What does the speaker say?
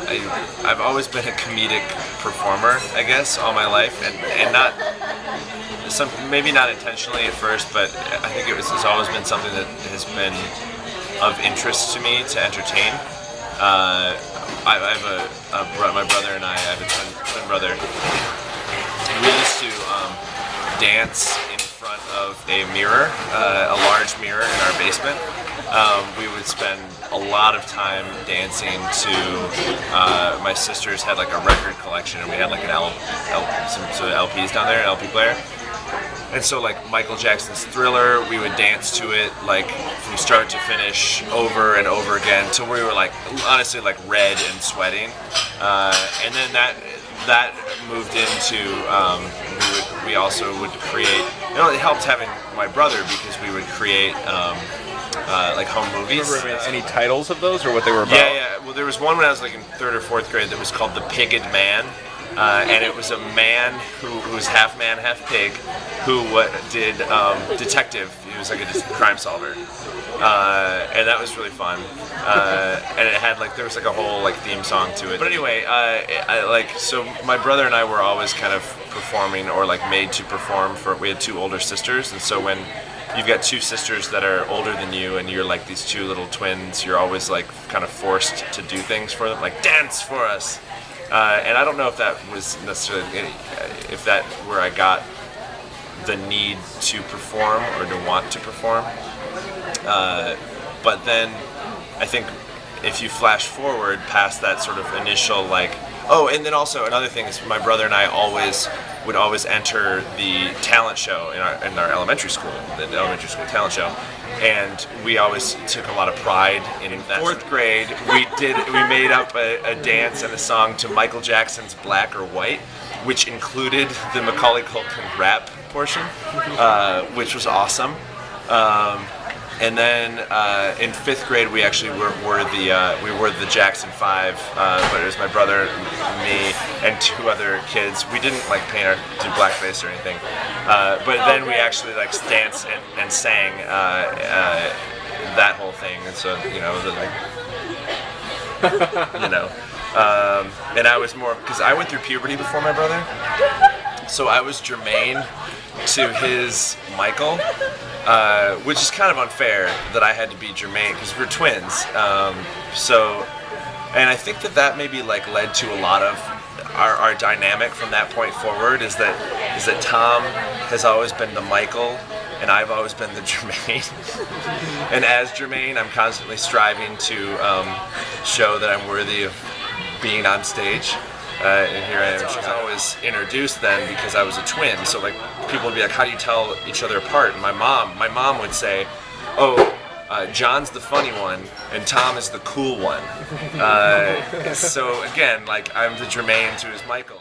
I've always been a comedic performer, I guess, all my life, and not maybe not intentionally at first, but I think it's always been something that has been of interest to me to entertain. I have my brother and I have a twin brother. We used to dance in front of a mirror, a large mirror in our basement. We would spend a lot of time dancing to, my sisters had like a record collection, and we had like some sort of LPs down there, an LP player. And so like Michael Jackson's Thriller, we would dance to it like from start to finish over and over again till we were like honestly like red and sweating. And then that moved into we also would create. It helped having my brother because we would create like home movies. Any titles of those or what they were about? Yeah. Well, there was one when I was like in 3rd or 4th grade that was called The Pigged Man. And it was a man who was half man, half pig, who did detective. He was like a crime solver, and that was really fun. And it had like there was like a whole like theme song to it. But anyway, so my brother and I were always kind of performing or like made to perform. We had 2 older sisters, and so when you've got 2 sisters that are older than you, and you're like these 2 little twins, you're always like kind of forced to do things for them, like dance for us. And I don't know if that was necessarily, if that where I got the need to perform or to want to perform. But then I think if you flash forward past that sort of initial like, and then also another thing is my brother and I would always enter the talent show in our elementary school, the elementary school talent show. And we always took a lot of pride in that. 4th grade, we made up a dance and a song to Michael Jackson's Black or White, which included the Macaulay Culkin rap portion, which was awesome. And then in 5th grade, we actually were the Jackson 5, but it was my brother, me, and 2 other kids. We didn't like do blackface or anything, but then we actually like danced and sang that whole thing. And so and I was more because I went through puberty before my brother, so I was germane to his Michael. Which is kind of unfair that I had to be germane because we're twins. And I think that maybe like led to a lot of our dynamic from that point forward. Is that Tom has always been the Michael, and I've always been the Jermaine. And as Jermaine, I'm constantly striving to show that I'm worthy of being on stage. And here I am. I was always introduced then because I was a twin. So like people would be like, "How do you tell each other apart?" And my mom would say, John's the funny one and Tom is the cool one. So again, like I'm the Jermaine to his Michael.